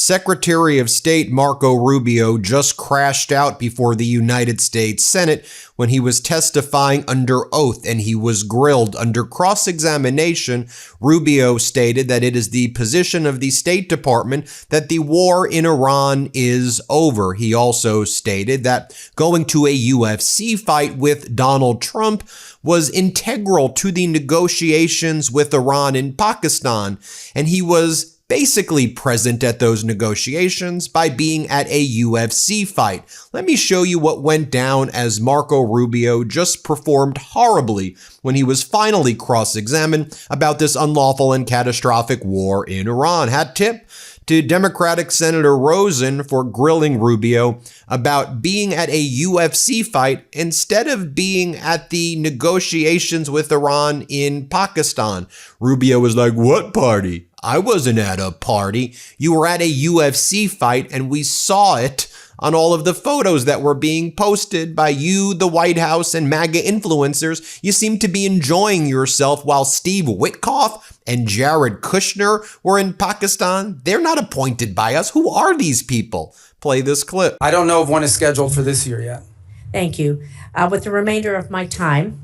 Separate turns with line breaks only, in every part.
Secretary of State Marco Rubio just crashed out before the United States Senate when he was testifying under oath and he was grilled under cross-examination. Rubio stated that it is the position of the State Department that the war in Iran is over. He also stated that going to a UFC fight with Donald Trump was integral to the negotiations with Iran and Pakistan, and he was basically present at those negotiations by being at a UFC fight. Let me show you what went down as Marco Rubio just performed horribly when he was finally cross-examined about this unlawful and catastrophic war in Iran. Hat tip to Democratic Senator Rosen for grilling Rubio about being at a UFC fight instead of being at the negotiations with Iran in Pakistan. Rubio was like, "What party? I wasn't at a party. You were at a UFC fight, and we saw it on all of the photos that were being posted by you, the White House, and MAGA influencers. You seem to be enjoying yourself while Steve Witkoff and Jared Kushner were in Pakistan. They're not appointed by us. Who are these people?" Play this clip.
I don't know if one is scheduled for this year yet.
Thank you. With the remainder of my time,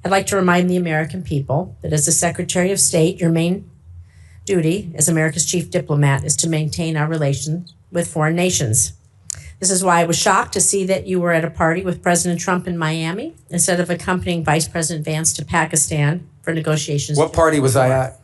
I'd like to remind the American people that as the Secretary of State, your main duty as America's chief diplomat is to maintain our relations with foreign nations. This is why I was shocked to see that you were at a party with President Trump in Miami instead of accompanying Vice President Vance to Pakistan for negotiations.
What party was I at?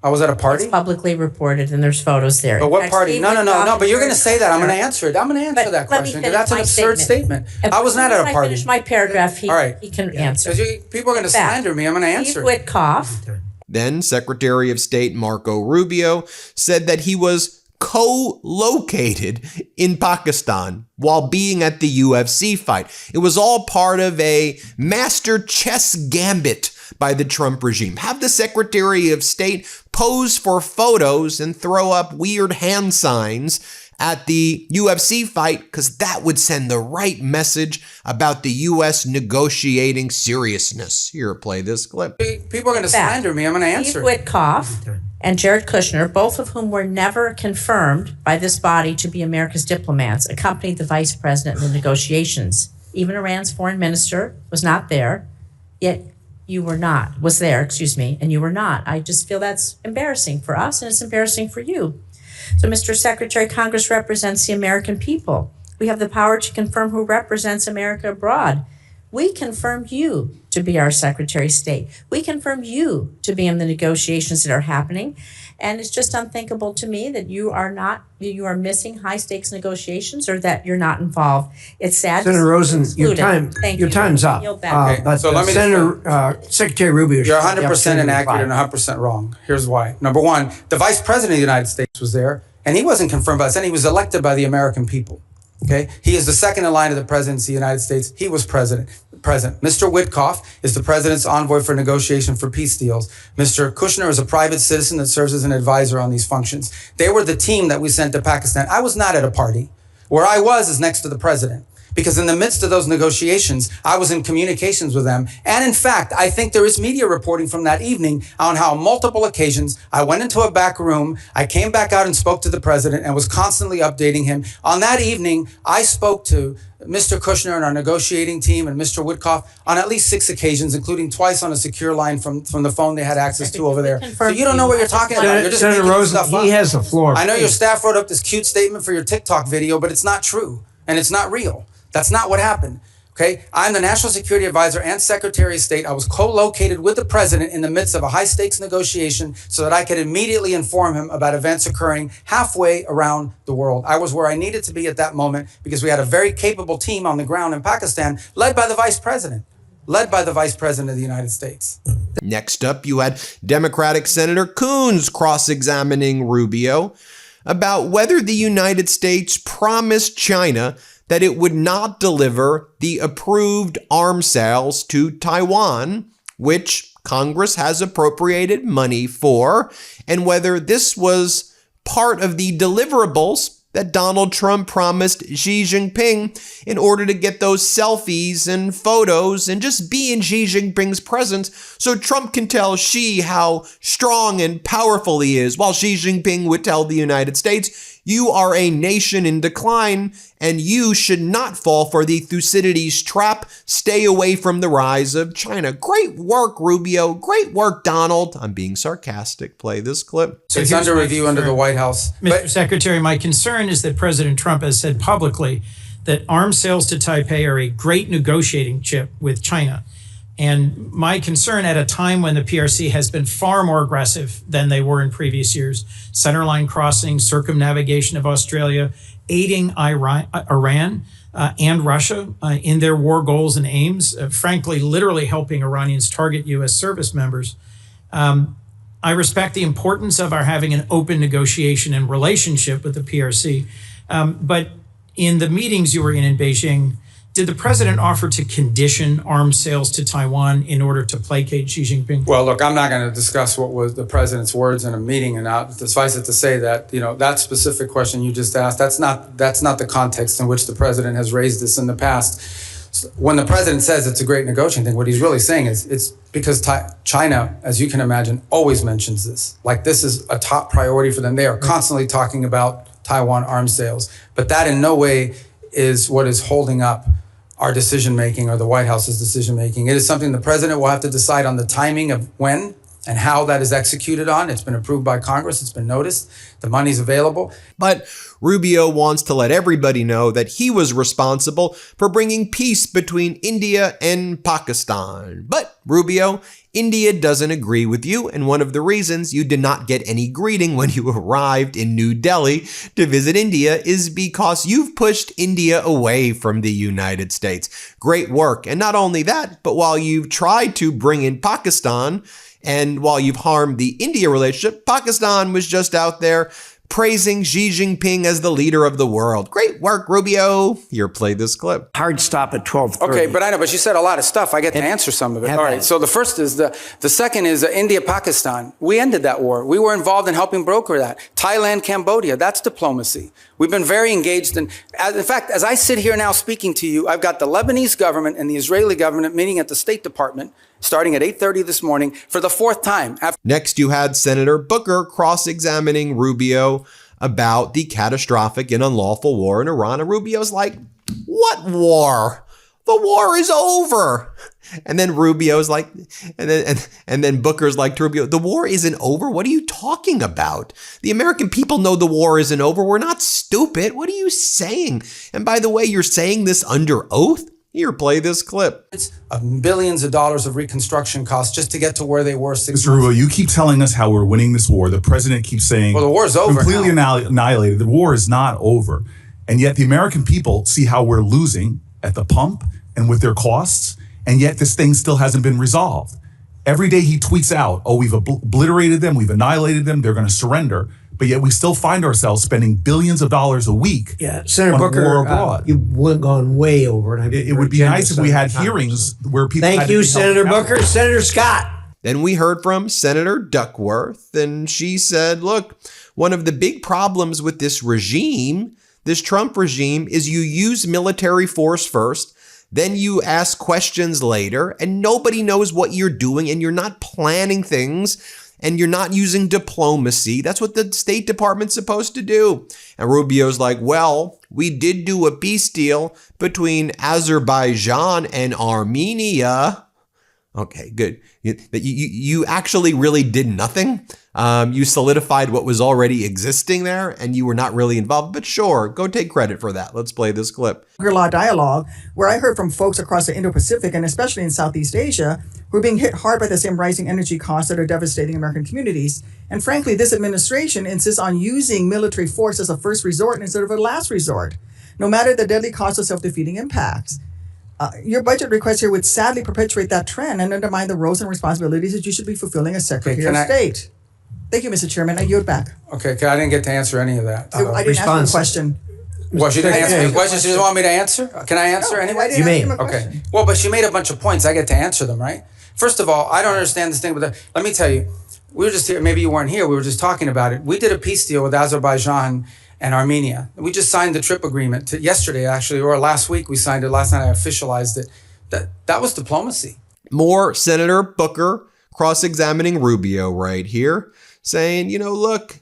I was at a party?
It's publicly reported, and there's photos there.
But what party? No, but you're going to say that. I'm going to answer it. I'm going to answer that question because that's an absurd statement. I was not at a party.
Finish my paragraph. He can answer.
People are going to slander me. I'm going to answer
it. Witkoff.
Then Secretary of State Marco Rubio said that he was co-located in Pakistan while being at the UFC fight. It was all part of a master chess gambit by the Trump regime. Have the Secretary of State pose for photos and throw up weird hand signs at the UFC fight, because that would send the right message about the U.S. negotiating seriousness. Here, play this clip.
People are going to slander me. I'm going to answer
Steve Witkoff and Jared Kushner, both of whom were never confirmed by this body to be America's diplomats, accompanied the vice president in the negotiations. Even Iran's foreign minister was not there, yet you were not, was there, and you were not. I just feel that's embarrassing for us, and it's embarrassing for you. So, Mr. Secretary, Congress represents the American people. We have the power to confirm who represents America abroad. We confirmed you to be our Secretary of State. We confirmed you to be in the negotiations that are happening. And it's just unthinkable to me that you are missing high stakes negotiations or that you're not involved. It's sad.
Senator Rosen, your time's up.
Okay. So let me
Secretary Rubio.
You're 100% inaccurate and 100% wrong. Here's why. Number one, the Vice President of the United States was there, and he wasn't confirmed by us, and he was elected by the American people. Okay, he is the second in line of the presidency of the United States. He was present. Mr. Witkoff is the president's envoy for negotiation for peace deals. Mr. Kushner is a private citizen that serves as an advisor on these functions. They were the team that we sent to Pakistan. I was not at a party. Where I was is next to the president. Because in the midst of those negotiations, I was in communications with them. And in fact, I think there is media reporting from that evening on how on multiple occasions I went into a back room, I came back out and spoke to the president and was constantly updating him. On that evening, I spoke to Mr. Kushner and our negotiating team and Mr. Witkoff on at least 6 occasions, including twice on a secure line from the phone they had access to over there. So you don't know what you're talking about. You're just
Senator Rosen,
stuff up.
He has the floor.
I know your staff wrote up this cute statement for your TikTok video, but it's not true and it's not real. That's not what happened, okay? I'm the National Security Advisor and Secretary of State. I was co-located with the president in the midst of a high-stakes negotiation so that I could immediately inform him about events occurring halfway around the world. I was where I needed to be at that moment because we had a very capable team on the ground in Pakistan led by the Vice President of the United States.
Next up, you had Democratic Senator Coons cross-examining Rubio about whether the United States promised China that it would not deliver the approved arms sales to Taiwan, which Congress has appropriated money for, and whether this was part of the deliverables that Donald Trump promised Xi Jinping in order to get those selfies and photos and just be in Xi Jinping's presence so Trump can tell Xi how strong and powerful he is, while Xi Jinping would tell the United States, you are a nation in decline and you should not fall for the Thucydides trap. Stay away from the rise of China. Great work, Rubio. Great work, Donald. I'm being sarcastic. Play this clip.
So it's under review under the White House.
Mr. Secretary, my concern is that President Trump has said publicly that arms sales to Taipei are a great negotiating chip with China. And my concern at a time when the PRC has been far more aggressive than they were in previous years, centerline crossing, circumnavigation of Australia, aiding Iran and Russia in their war goals and aims, frankly, literally helping Iranians target U.S. service members. I respect the importance of our having an open negotiation and relationship with the PRC. But in the meetings you were in Beijing, did the president offer to condition arms sales to Taiwan in order to placate Xi Jinping?
Well, look, I'm not going to discuss what was the president's words in a meeting, and suffice it to say that, that specific question you just asked, that's not the context in which the president has raised this in the past. When the president says it's a great negotiating thing, what he's really saying is it's because China, as you can imagine, always mentions this. Like, this is a top priority for them. They are constantly talking about Taiwan arms sales, but that in no way is what is holding up our decision-making or the White House's decision-making. It is something the president will have to decide on the timing of when and how that is executed on. It's been approved by Congress. It's been noticed. The money's available.
But Rubio wants to let everybody know that he was responsible for bringing peace between India and Pakistan. But Rubio, India doesn't agree with you, and one of the reasons you did not get any greeting when you arrived in New Delhi to visit India is because you've pushed India away from the United States. Great work. And not only that, but while you've tried to bring in Pakistan, and while you've harmed the India relationship, Pakistan was just out there praising Xi Jinping as the leader of the world. Great work, Rubio. Here, play this clip.
Hard stop at 12:30.
Okay, but I know, but you said a lot of stuff. I get to answer some of it. All right, so the first is the second is India-Pakistan. We ended that war. We were involved in helping broker that. Thailand, Cambodia, that's diplomacy. We've been very engaged in fact, as I sit here now speaking to you, I've got the Lebanese government and the Israeli government meeting at the State Department starting at 8:30 this morning for the fourth time.
Next, you had Senator Booker cross-examining Rubio about the catastrophic and unlawful war in Iran. And Rubio's like, what war? The war is over. And then Rubio's like, and then Booker's like to Rubio, the war isn't over? What are you talking about? The American people know the war isn't over. We're not stupid. What are you saying? And by the way, you're saying this under oath? Here, play this clip.
It's billions of dollars of reconstruction costs just to get to where they were 6 months
Mr. Rubio, you keep telling us how we're winning this war. The president keeps saying,
well, the war's over
completely
now.
Annihilated. The war is not over. And yet the American people see how we're losing at the pump and with their costs, and yet this thing still hasn't been resolved. Every day he tweets out, oh, we've obliterated them, we've annihilated them, they're going to surrender. But yet we still find ourselves spending billions of dollars a week
Senator
on
Booker,
war abroad.
You've gone way over. And
It would be nice if we had hearings where people
Thank
had to
you,
be held
Senator
accountable.
Booker. Senator Scott.
Then we heard from Senator Duckworth, and she said, look, one of the big problems with this regime, this Trump regime, is you use military force first, then you ask questions later, and nobody knows what you're doing, and you're not planning things, and you're not using diplomacy. That's what the State Department's supposed to do. And Rubio's like, well, we did do a peace deal between Azerbaijan and Armenia. Okay, good. You actually really did nothing. You solidified what was already existing there, and you were not really involved. But sure, go take credit for that. Let's play this clip.
Law dialogue, where I heard from folks across the Indo-Pacific and especially in Southeast Asia who are being hit hard by the same rising energy costs that are devastating American communities. And frankly, this administration insists on using military force as a first resort instead of a last resort, no matter the deadly cost of self-defeating impacts. Your budget request here would sadly perpetuate that trend and undermine the roles and responsibilities that you should be fulfilling as Secretary of State. Thank you, Mr. Chairman. I yield back.
Okay, I didn't get to answer any of that.
I didn't ask you a question.
Well, she didn't answer the question. She doesn't want me to answer? Can I answer anyway?
You may.
Okay. Well, but she made a bunch of points. I get to answer them, right? First of all, I don't understand this thing with the, let me tell you, we were just here, maybe you weren't here, we were just talking about it. We did a peace deal with Azerbaijan and Armenia. We just signed the trip agreement yesterday, actually, or last week we signed it. Last night I officialized it. That was diplomacy.
More Senator Booker cross-examining Rubio right here, saying, look,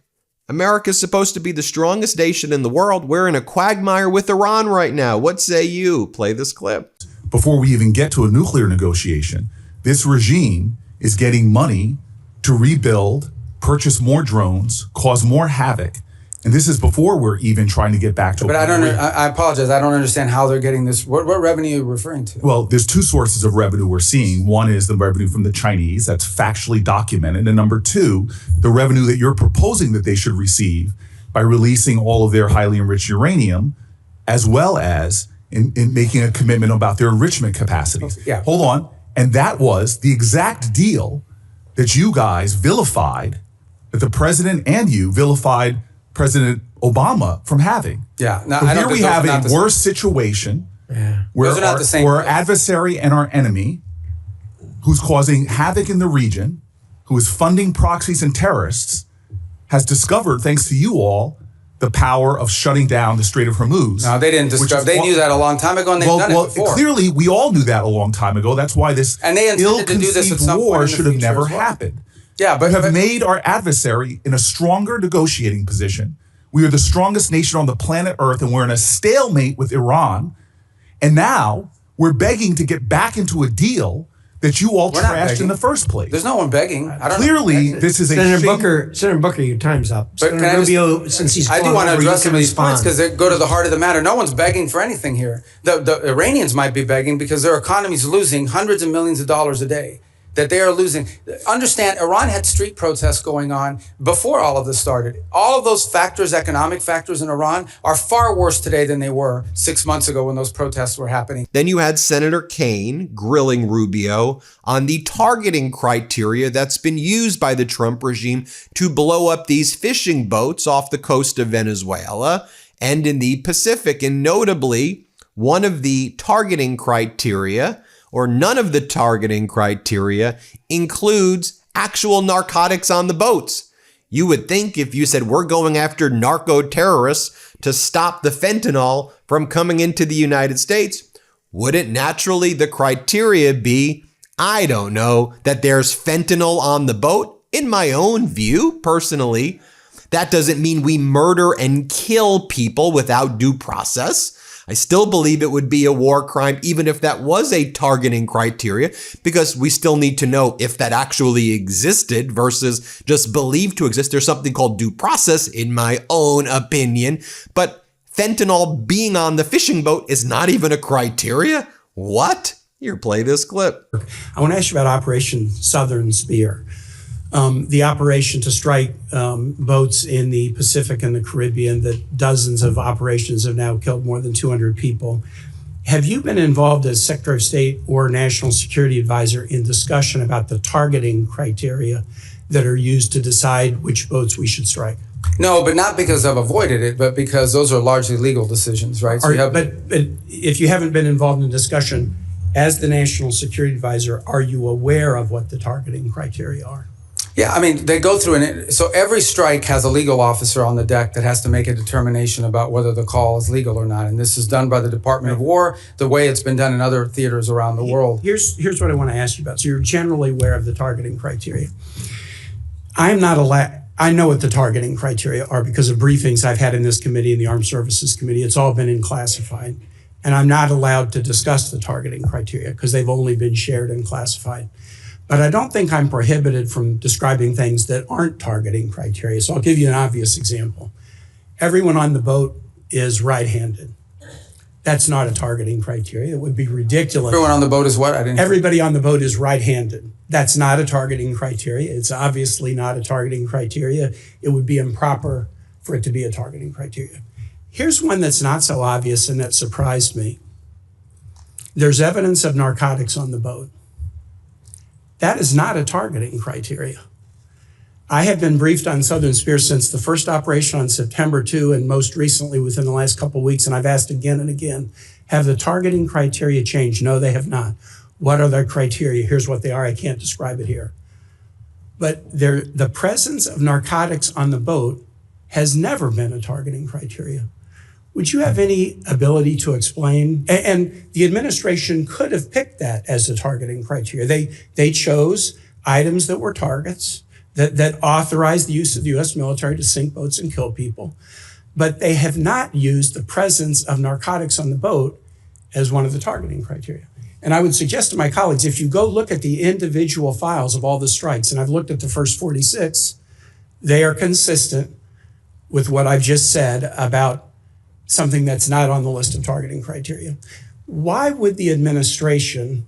America's supposed to be the strongest nation in the world. We're in a quagmire with Iran right now. What say you? Play this clip.
Before we even get to a nuclear negotiation, this regime is getting money to rebuild, purchase more drones, cause more havoc. And this is before we're even trying to get back to.
But I apologize. I don't understand how they're getting this. What revenue are you referring to?
Well, there's two sources of revenue we're seeing. One is the revenue from the Chinese, that's factually documented. And number two, the revenue that you're proposing that they should receive by releasing all of their highly enriched uranium, as well as in making a commitment about their enrichment capacities.
Yeah.
Hold on. And that was the exact deal that you guys vilified, that the president and you vilified President Obama from having.
Yeah.
So here we have a worse situation where our adversary and our enemy, who's causing havoc in the region, who is funding proxies and terrorists, has discovered, thanks to you all, the power of shutting down the Strait of Hormuz.
No, they didn't discover. They knew that a long time ago, and they've done it before.
Clearly, we all knew that a long time ago. That's why this ill-conceived war should have never happened.
Yeah, but
have made our adversary in a stronger negotiating position. We are the strongest nation on the planet Earth, and we're in a stalemate with Iran. And now we're begging to get back into a deal that you all trashed in the first place.
There's no one begging.
Clearly, this is a
Senator Booker, your time's up.
But
Senator Rubio, since he's
I do want to address some of these points because they go to the heart of the matter. No one's begging for anything here. The Iranians might be begging because their economy's losing hundreds of millions of dollars a day. That they are losing. Understand, Iran had street protests going on before all of this started. All of those factors, economic factors in Iran, are far worse today than they were 6 months ago when those protests were happening.
Then you had Senator Kaine grilling Rubio on the targeting criteria that's been used by the Trump regime to blow up these fishing boats off the coast of Venezuela and in the Pacific. And notably, one of the targeting criteria, or none of the targeting criteria, includes actual narcotics on the boats. You would think if you said we're going after narco terrorists to stop the fentanyl from coming into the United States, wouldn't naturally the criteria be, I don't know, that there's fentanyl on the boat? In my own view, personally, that doesn't mean we murder and kill people without due process. I still believe it would be a war crime, even if that was a targeting criteria, because we still need to know if that actually existed versus just believed to exist. There's something called due process, in my own opinion. But fentanyl being on the fishing boat is not even a criteria? What? Here, play this clip.
I want to ask you about Operation Southern Spear. The operation to strike boats in the Pacific and the Caribbean, that dozens of operations have now killed more than 200 people. Have you been involved as Secretary of State or National Security Advisor in discussion about the targeting criteria that are used to decide which boats we should strike?
No, but not because I've avoided it, but because those are largely legal decisions, right? So
but if you haven't been involved in discussion as the National Security Advisor, are you aware of what the targeting criteria are?
Yeah, I mean, they go through so every strike has a legal officer on the deck that has to make a determination about whether the call is legal or not. And this is done by the Department of War, the way it's been done in other theaters around the world.
Here's what I want to ask you about. So you're generally aware of the targeting criteria. I'm not allowed. I know what the targeting criteria are because of briefings I've had in this committee and the Armed Services Committee. It's all been in classified. And I'm not allowed to discuss the targeting criteria because they've only been shared and classified. But I don't think I'm prohibited from describing things that aren't targeting criteria. So I'll give you an obvious example. Everyone on the boat is right-handed. That's not a targeting criteria. It would be ridiculous.
Everyone on the boat is what?
Everybody on the boat is right-handed. That's not a targeting criteria. It's obviously not a targeting criteria. It would be improper for it to be a targeting criteria. Here's one that's not so obvious and that surprised me. There's evidence of narcotics on the boat. That is not a targeting criteria. I have been briefed on Southern Spear since the first operation on September 2 and most recently within the last couple of weeks, and I've asked again and again, have the targeting criteria changed? No, they have not. What are their criteria? Here's what they are. I can't describe it here. But the presence of narcotics on the boat has never been a targeting criteria. Would you have any ability to explain? And the administration could have picked that as a targeting criteria. They chose items that were targets, that authorized the use of the U.S. military to sink boats and kill people. But they have not used the presence of narcotics on the boat as one of the targeting criteria. And I would suggest to my colleagues, if you go look at the individual files of all the strikes, and I've looked at the first 46, they are consistent with what I've just said about something that's not on the list of targeting criteria. Why would the administration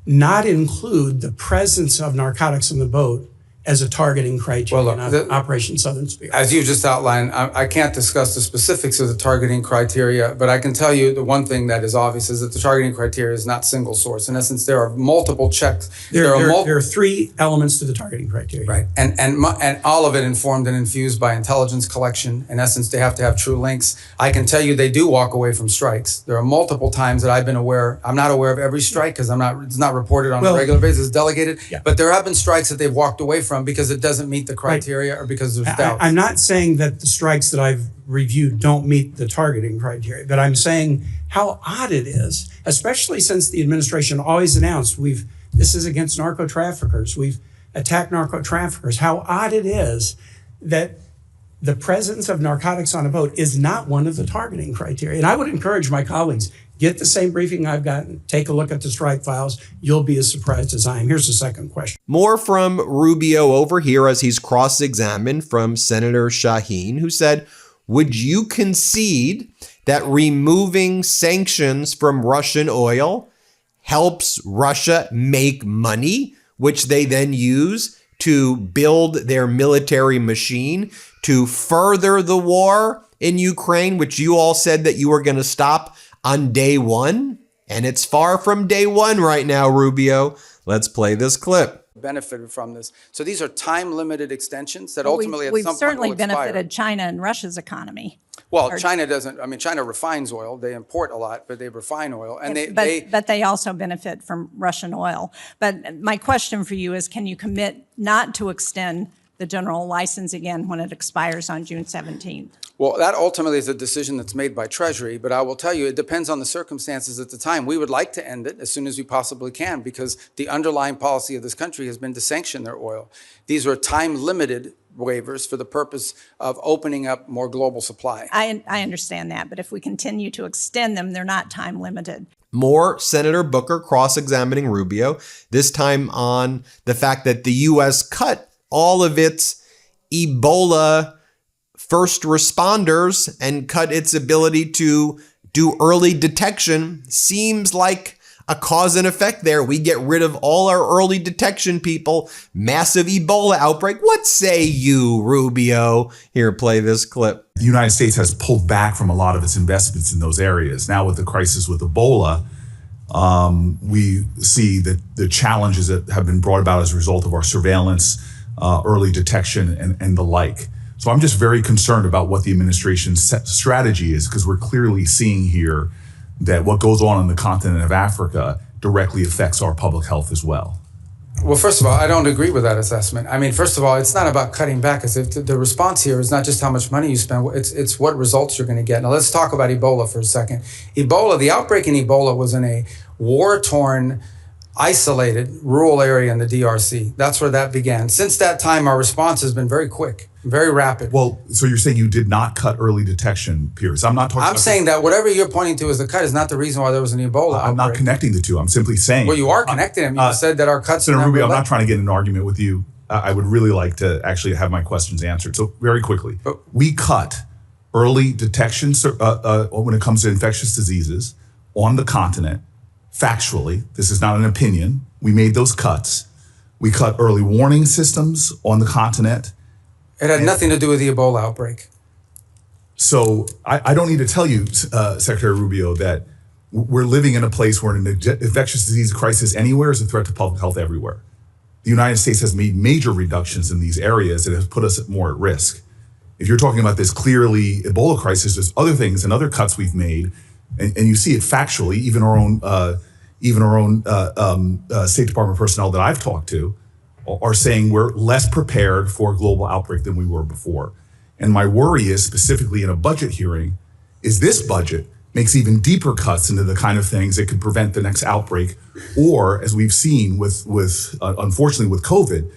not include the presence of narcotics on the boat as a targeting criteria in Operation Southern Spear?
As you just outlined, I can't discuss the specifics of the targeting criteria, but I can tell you the one thing that is obvious is that the targeting criteria is not single source. In essence, there are multiple checks.
There are three elements to the targeting criteria.
Right, and all of it informed and infused by intelligence collection. In essence, they have to have true links. I can tell you they do walk away from strikes. There are multiple times that I've been aware. I'm not aware of every strike because it's not reported on a regular basis, it's delegated. Yeah. But there have been strikes that they've walked away from because it doesn't meet the criteria or because there's doubt.
I'm not saying that the strikes that I've reviewed don't meet the targeting criteria, but I'm saying how odd it is, especially since the administration always announced this is against narco traffickers. We've attacked narco traffickers. How odd it is that the presence of narcotics on a boat is not one of the targeting criteria. And I would encourage my colleagues, get the same briefing I've gotten, take a look at the strike files. You'll be as surprised as I am. Here's the second question.
More from Rubio over here as he's cross-examined from Senator Shaheen, who said, would you concede that removing sanctions from Russian oil helps Russia make money, which they then use to build their military machine to further the war in Ukraine, which you all said that you were going to stop on day one? And it's far from day one right now, Rubio. Let's play this clip.
Benefited from this. So these are time-limited extensions that ultimately at some point will expire.
We've certainly benefited China and Russia's economy.
Well, China doesn't. I mean, China refines oil. They import a lot, but they refine oil, and
but they also benefit from Russian oil. But my question for you is, can you commit not to extend the general license again when it expires on June 17th?
Well, that ultimately is a decision that's made by Treasury, but I will tell you, it depends on the circumstances at the time. We would like to end it as soon as we possibly can because the underlying policy of this country has been to sanction their oil. These are time-limited waivers for the purpose of opening up more global supply.
I understand that, but if we continue to extend them, they're not time-limited.
More Senator Booker cross-examining Rubio, this time on the fact that the U.S. cut all of its Ebola first responders and cut its ability to do early detection. Seems like a cause and effect there. We get rid of all our early detection people. Massive Ebola outbreak. What say you, Rubio? Here, play this clip.
The United States has pulled back from a lot of its investments in those areas. Now with the crisis with Ebola, we see that the challenges that have been brought about as a result of our surveillance, early detection, and the like. So I'm just very concerned about what the administration's strategy is, because we're clearly seeing here that what goes on the continent of Africa directly affects our public health as well.
Well, first of all, I don't agree with that assessment. I mean, first of all, it's not about cutting back. As if the response here is not just how much money you spend, it's what results you're going to get. Now, let's talk about Ebola for a second. Ebola, the outbreak in Ebola was in a war-torn, isolated rural area in the DRC. That's where that began. Since that time, our response has been very quick, very rapid.
Well, so you're saying you did not cut early detection periods. I'm not talking about...
I'm saying that whatever you're pointing to as the cut is not the reason why there was an Ebola outbreak.
I'm not connecting the two. I'm simply saying...
Well, you are connecting them. You said that our cuts...
Senator Rubio, I'm not trying to get in an argument with you. I would really like to actually have my questions answered. So very quickly, we cut early detection when it comes to infectious diseases on the continent. Factually, this is not an opinion. We made those cuts. We cut early warning systems on the continent.
It had nothing to do with the Ebola outbreak.
So I don't need to tell you, Secretary Rubio, that we're living in a place where an infectious disease crisis anywhere is a threat to public health everywhere. The United States has made major reductions in these areas that have put us more at risk. If you're talking about this clearly Ebola crisis, there's other things and other cuts we've made, and you see it factually. Even our own State Department personnel that I've talked to are saying we're less prepared for a global outbreak than we were before. And my worry is, specifically in a budget hearing, is this budget makes even deeper cuts into the kind of things that could prevent the next outbreak, or, as we've seen with unfortunately with COVID,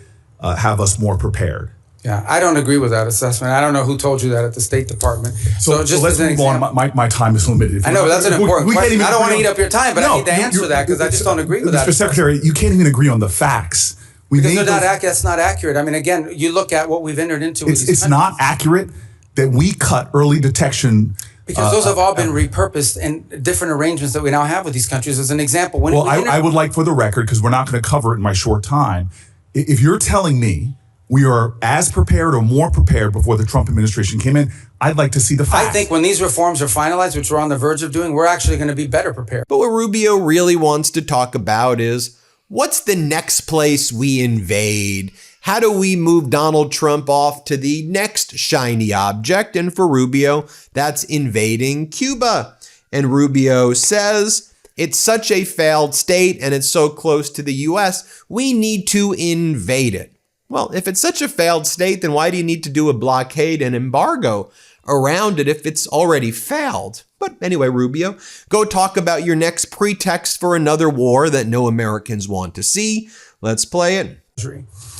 have us more prepared.
Yeah, I don't agree with that assessment. I don't know who told you that at the State Department.
So let's move on. My time is limited.
I know, but that's an important question. I don't want to eat up your time, but
No,
I need to answer that because I just don't agree with that.
Mr. Secretary, you can't even agree on the facts.
Because that's not accurate. I mean, again, you look at what we've entered into with these
It's not accurate that we cut early detection.
Because those have all been repurposed in different arrangements that we now have with these countries. As an example,
I would like, for the record, because we're not going to cover it in my short time, if you're telling me we are as prepared or more prepared before the Trump administration came in, I'd like to see the facts.
I think when these reforms are finalized, which we're on the verge of doing, we're actually going to be better prepared.
But what Rubio really wants to talk about is, what's the next place we invade? How do we move Donald Trump off to the next shiny object? And for Rubio, that's invading Cuba. And Rubio says, it's such a failed state and it's so close to the US, we need to invade it. Well, if it's such a failed state, then why do you need to do a blockade and embargo around it if it's already failed? But anyway, Rubio, go talk about your next pretext for another war that no Americans want to see. Let's play it.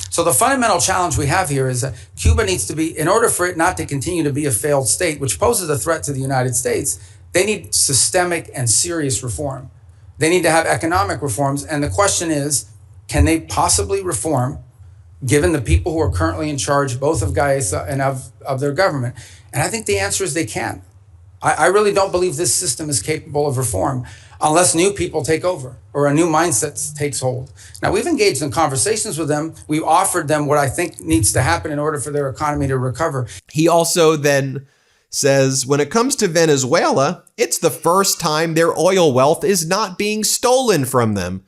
So the fundamental challenge we have here is that Cuba needs to be, in order for it not to continue to be a failed state, which poses a threat to the United States, they need systemic and serious reform. They need to have economic reforms. And the question is, can they possibly reform, given the people who are currently in charge, both of Gaesa and of their government? And I think the answer is they can. I really don't believe this system is capable of reform unless new people take over or a new mindset takes hold. Now, we've engaged in conversations with them. We've offered them what I think needs to happen in order for their economy to recover.
He also then says, when it comes to Venezuela, it's the first time their oil wealth is not being stolen from them.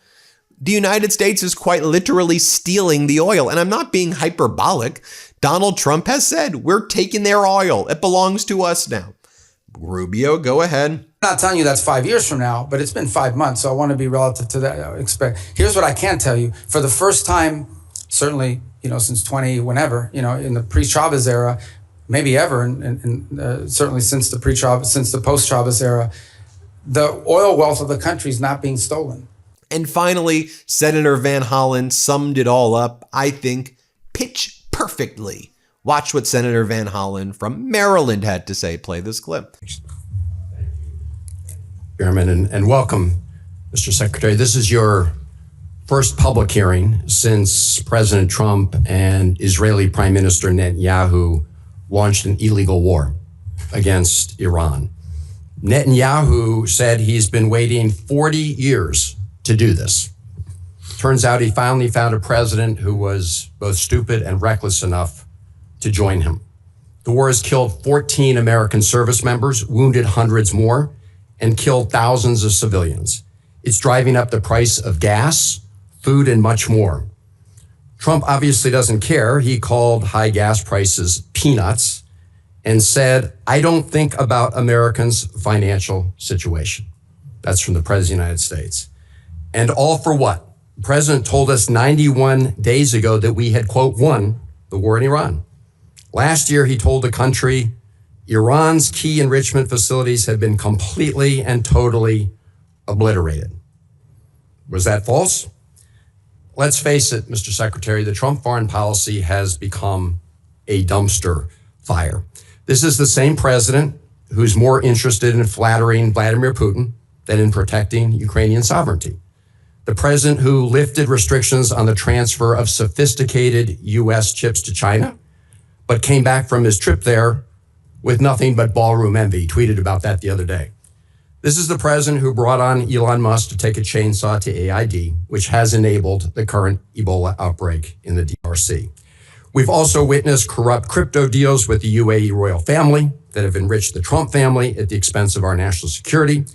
The United States is quite literally stealing the oil. And I'm not being hyperbolic. Donald Trump has said, we're taking their oil. It belongs to us now. Rubio, go ahead.
I'm not telling you that's 5 years from now, but it's been 5 months, so I want to be relative to that. Here's what I can tell you. For the first time, certainly, since 20, whenever, in the pre-Chavez era, maybe ever, and certainly since the post-Chavez era, the oil wealth of the country is not being stolen.
And finally, Senator Van Hollen summed it all up, I think, pitch perfectly. Watch what Senator Van Hollen from Maryland had to say. Play this clip.
Chairman, and welcome, Mr. Secretary. This is your first public hearing since President Trump and Israeli Prime Minister Netanyahu launched an illegal war against Iran. Netanyahu said he's been waiting 40 years to do this. Turns out he finally found a president who was both stupid and reckless enough to join him. The war has killed 14 American service members, wounded hundreds more, and killed thousands of civilians. It's driving up the price of gas, food, and much more. Trump obviously doesn't care. He called high gas prices peanuts and said, I don't think about Americans' financial situation. That's from the President of the United States. And all for what? The President told us 91 days ago that we had, quote, won the war in Iran. Last year, he told the country Iran's key enrichment facilities have been completely and totally obliterated. Was that false? Let's face it, Mr. Secretary, the Trump foreign policy has become a dumpster fire. This is the same president who's more interested in flattering Vladimir Putin than in protecting Ukrainian sovereignty. The president who lifted restrictions on the transfer of sophisticated U.S. chips to China, but came back from his trip there with nothing but ballroom envy. He tweeted about that the other day. This is the president who brought on Elon Musk to take a chainsaw to AID, which has enabled the current Ebola outbreak in the DRC. We've also witnessed corrupt crypto deals with the UAE royal family that have enriched the Trump family at the expense of our national security.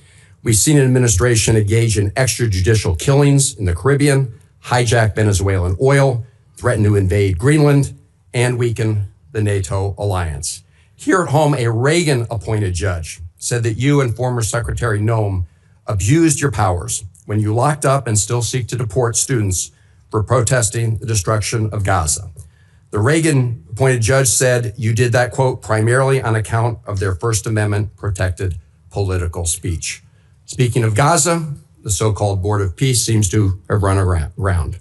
We've seen an administration engage in extrajudicial killings in the Caribbean, hijack Venezuelan oil, threaten to invade Greenland, and weaken the NATO alliance. Here at home, a Reagan-appointed judge said that you and former Secretary Noem abused your powers when you locked up and still seek to deport students for protesting the destruction of Gaza. The Reagan-appointed judge said you did that, quote, primarily on account of their First Amendment-protected political speech. Speaking of Gaza, the so-called Board of Peace seems to have run around.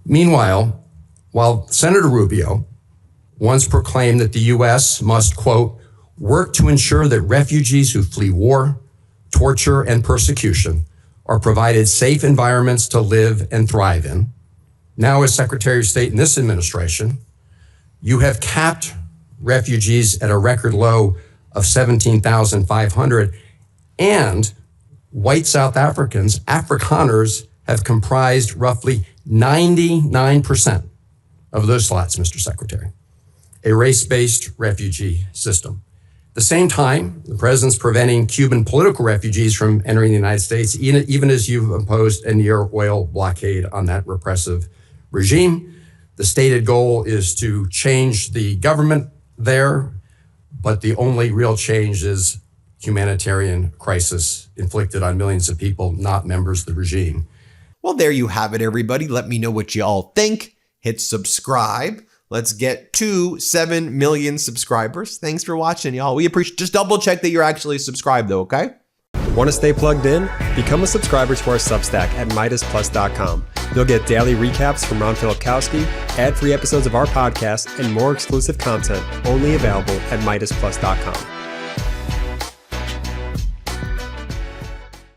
Meanwhile, while Senator Rubio once proclaimed that the U.S. must, quote, work to ensure that refugees who flee war, torture, and persecution are provided safe environments to live and thrive in, now as Secretary of State in this administration, you have capped refugees at a record low of 17,500, and white South Africans, Afrikaners, have comprised roughly 99% of those slots, Mr. Secretary. A race-based refugee system. At the same time, the president's preventing Cuban political refugees from entering the United States, even as you've imposed a near oil blockade on that repressive regime. The stated goal is to change the government there, but the only real change is humanitarian crisis inflicted on millions of people, not members of the regime.
Well, there you have it, everybody. Let me know what you all think. Hit subscribe. Let's get to 7 million subscribers. Thanks for watching, y'all. We appreciate. Just double check that you're actually subscribed, though, okay?
Want to stay plugged in? Become a subscriber to our Substack at MeidasPlus.com. You'll get daily recaps from Ron Filipkowski, ad-free episodes of our podcast, and more exclusive content only available at MeidasPlus.com.